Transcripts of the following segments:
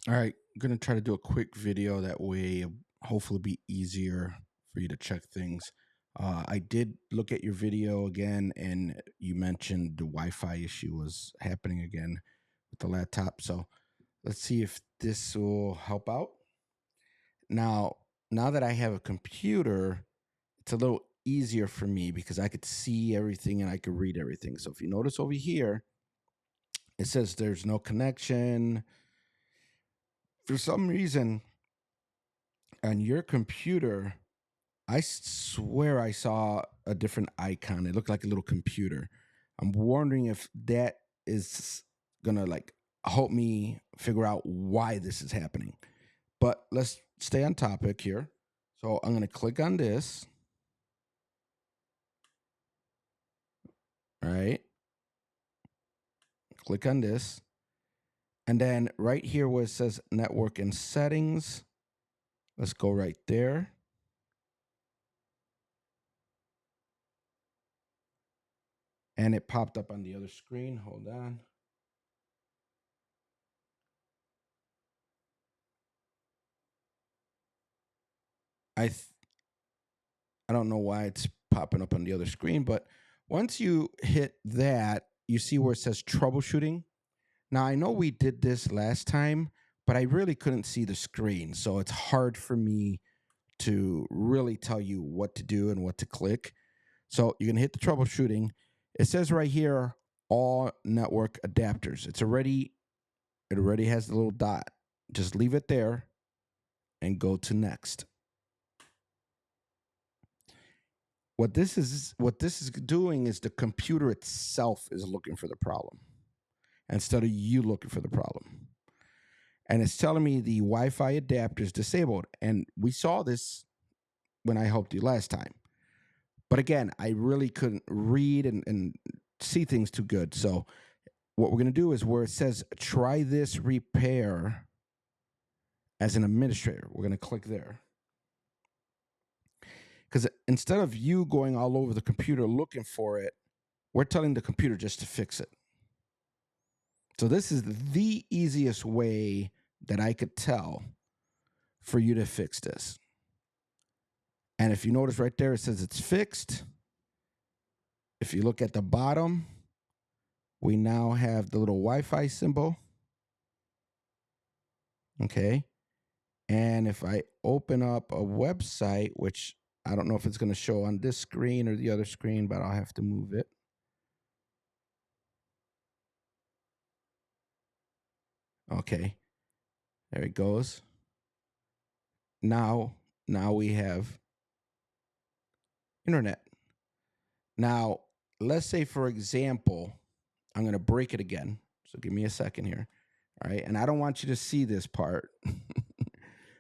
All right, I'm gonna try to do a quick video that way, hopefully, be easier for you to check things. I did look at your video again, and you mentioned the Wi-Fi issue was happening again with the laptop. So let's see if this will help out. Now that I have a computer, it's a little easier for me because I could see everything and I could read everything. So if you notice over here, it says there's no connection. For some reason, on your computer, I swear I saw a different icon. It looked like a little computer. I'm wondering if that is gonna like help me figure out why this is happening. But let's stay on topic here. So I'm gonna click on this. All right. Click on this. And then right here where it says network and settings, let's go right there. And it popped up on the other screen. Hold on. I don't know why it's popping up on the other screen, but once you hit that, you see where it says troubleshooting. Now, I know we did this last time, but I really couldn't see the screen. So it's hard for me to really tell you what to do and what to click. So you're going to hit the troubleshooting. It says right here, all network adapters. It already has the little dot. Just leave it there and go to next. What this is doing is the computer itself is looking for the problem instead of you looking for the problem. And it's telling me the Wi-Fi adapter is disabled. And we saw this when I helped you last time. But again, I really couldn't read and see things too good. So what we're going to do is where it says try this repair as an administrator, we're going to click there. Because instead of you going all over the computer looking for it, we're telling the computer just to fix it. So this is the easiest way that I could tell for you to fix this. And if you notice right there, it says it's fixed. If you look at the bottom, we now have the little Wi-Fi symbol. Okay. And if I open up a website, which I don't know if it's going to show on this screen or the other screen, but I'll have to move it. Okay. There it goes. Now we have internet. Now, let's say, for example, I'm going to break it again. So give me a second here. All right. And I don't want you to see this part.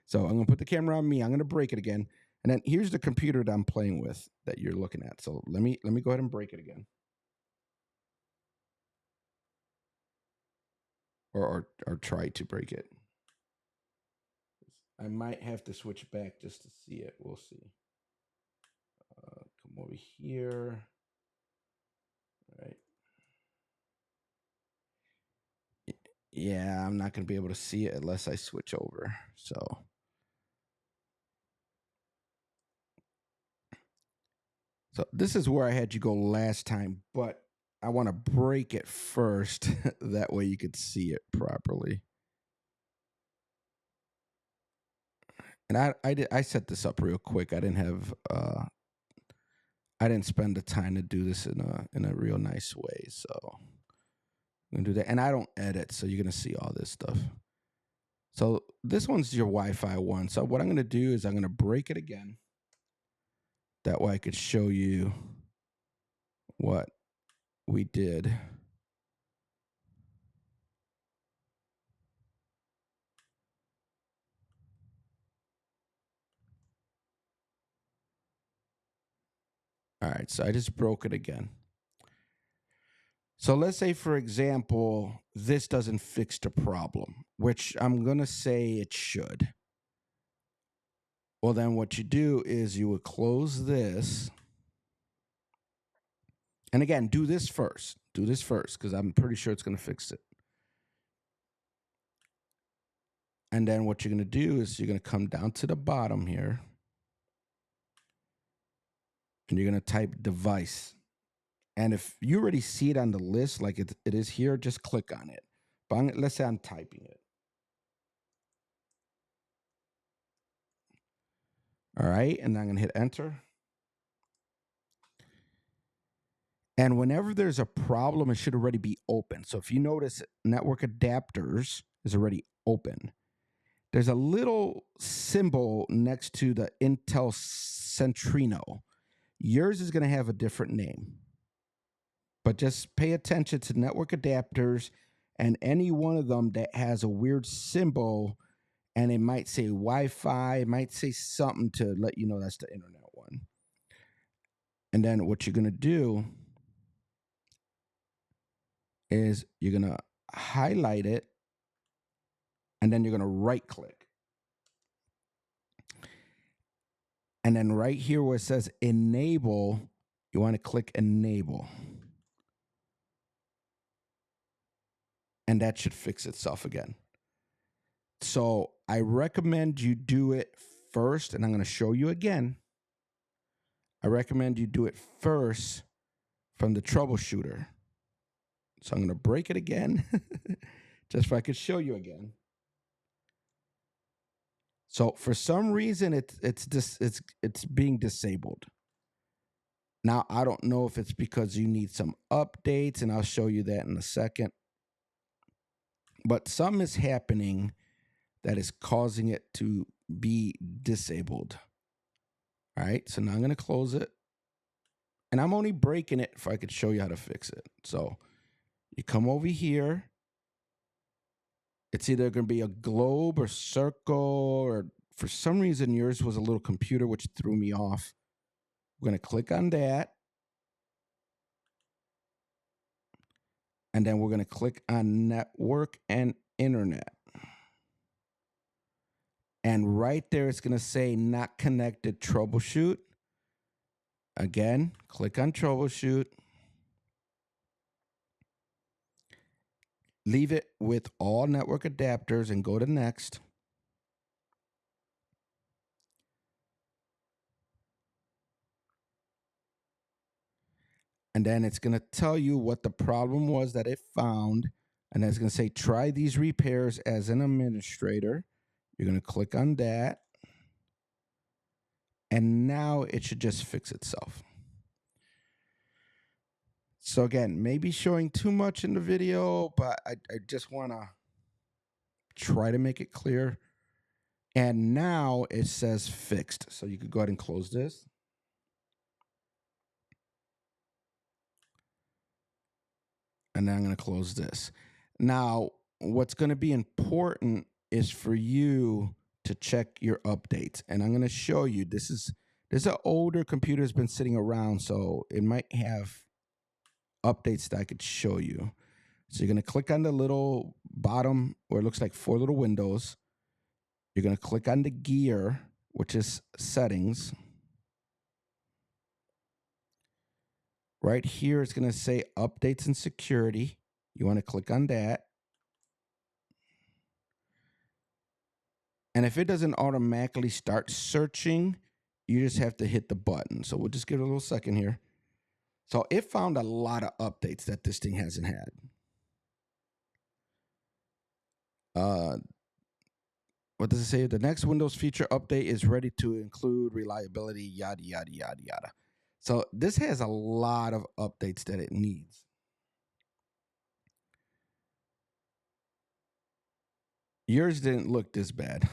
So I'm going to put the camera on me. I'm going to break it again. And then here's the computer that I'm playing with that you're looking at. So let me go ahead and break it again. Or try to break it. I might have to switch back just to see it. We'll see. Come over here. All right. Yeah, I'm not going to be able to see it unless I switch over. So this is where I had you go last time, but I want to break it first. That way you could see it properly. And I set this up real quick. I didn't spend the time to do this in a real nice way. So I'm gonna do that. And I don't edit, so you're gonna see all this stuff. So this one's your Wi-Fi one. So what I'm gonna do is I'm gonna break it again. That way I could show you what we did. All right, so I just broke it again. So let's say, for example, this doesn't fix the problem, which I'm going to say it should. Well, then what you do is you would close this. And again, do this first. Do this first because I'm pretty sure it's going to fix it. And then what you're going to do is you're going to come down to the bottom here and you're going to type device. And if you already see it on the list, like it is here, just click on it. But let's say I'm typing it. All right. And I'm going to hit enter. And whenever there's a problem, it should already be open. So if you notice, network adapters is already open. There's a little symbol next to the Intel Centrino. Yours is going to have a different name. But just pay attention to network adapters and any one of them that has a weird symbol, and it might say Wi-Fi, it might say something to let you know that's the internet one. And then what you're going to do is you're going to highlight it, and then you're going to right click. And then right here where it says enable, you want to click enable. And that should fix itself again. So I recommend you do it first, and I'm going to show you again. I recommend you do it first from the troubleshooter. So I'm going to break it again, just so I could show you again. So for some reason, it's being disabled. Now, I don't know if it's because you need some updates, and I'll show you that in a second. But something is happening that is causing it to be disabled. All right, so now I'm going to close it. And I'm only breaking it if I could show you how to fix it. So you come over here. It's either going to be a globe or circle, or for some reason yours was a little computer, which threw me off. We're going to click on that. And then we're going to click on network and internet. And right there, it's going to say not connected, troubleshoot. Again, click on troubleshoot. Leave it with all network adapters and go to next. And then it's going to tell you what the problem was that it found. And then it's going to say, try these repairs as an administrator. You're going to click on that. And now it should just fix itself. So again, maybe showing too much in the video, but I just want to try to make it clear. And now it says fixed. So you could go ahead and close this. And then I'm going to close this. Now, what's going to be important is for you to check your updates. And I'm going to show you, this an older computer that's been sitting around, so it might have updates that I could show you. So you're going to click on the little bottom where it looks like 4 little windows. You're going to click on the gear, which is settings. Right here, it's going to say updates and security. You want to click on that. And if it doesn't automatically start searching, you just have to hit the button. So we'll just give it a little second here. So it found a lot of updates that this thing hasn't had. What does it say? The next Windows feature update is ready to include reliability, yada, yada, yada, yada. So this has a lot of updates that it needs. Yours didn't look this bad.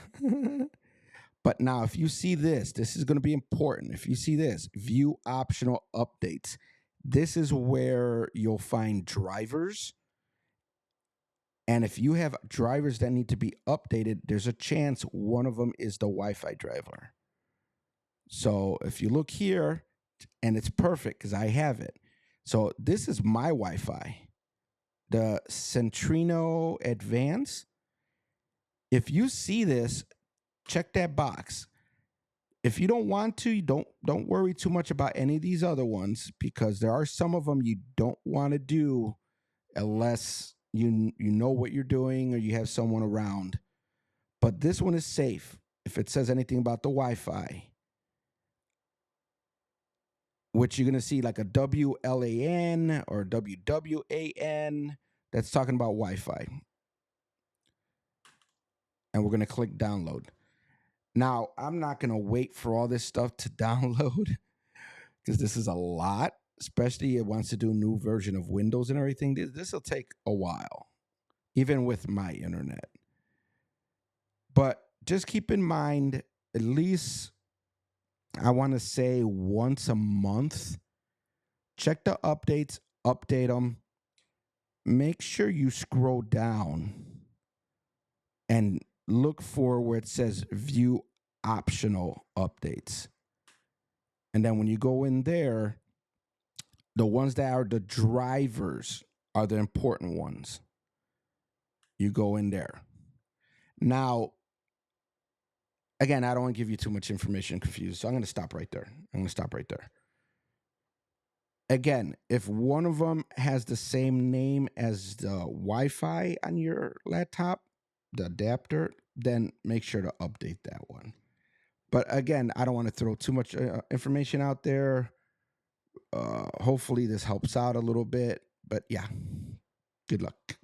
But now if you see this is going to be important. If you see this, view optional updates. This is where you'll find drivers. And if you have drivers that need to be updated, there's a chance one of them is the Wi-Fi driver. So if you look here, and it's perfect because I have it. So this is my Wi-Fi, the Centrino Advance. If you see this, check that box. If you don't want to, don't worry too much about any of these other ones, because there are some of them you don't want to do unless you know what you're doing or you have someone around. But this one is safe. If it says anything about the Wi-Fi, which you're going to see like a WLAN or WWAN, that's talking about Wi-Fi. And we're going to click download. Now, I'm not going to wait for all this stuff to download because this is a lot, especially it wants to do a new version of Windows and everything. This will take a while, even with my internet. But just keep in mind, at least I want to say once a month, check the updates, update them. Make sure you scroll down and look for where it says view optional updates. And then when you go in there, the ones that are the drivers are the important ones. You go in there. Now, again, I don't want to give you too much information confused, so I'm going to stop right there. Again, if one of them has the same name as the Wi-Fi on your laptop, the adapter, then make sure to update that one. But again, I don't want to throw too much information out there. Hopefully this helps out a little bit. But yeah, good luck.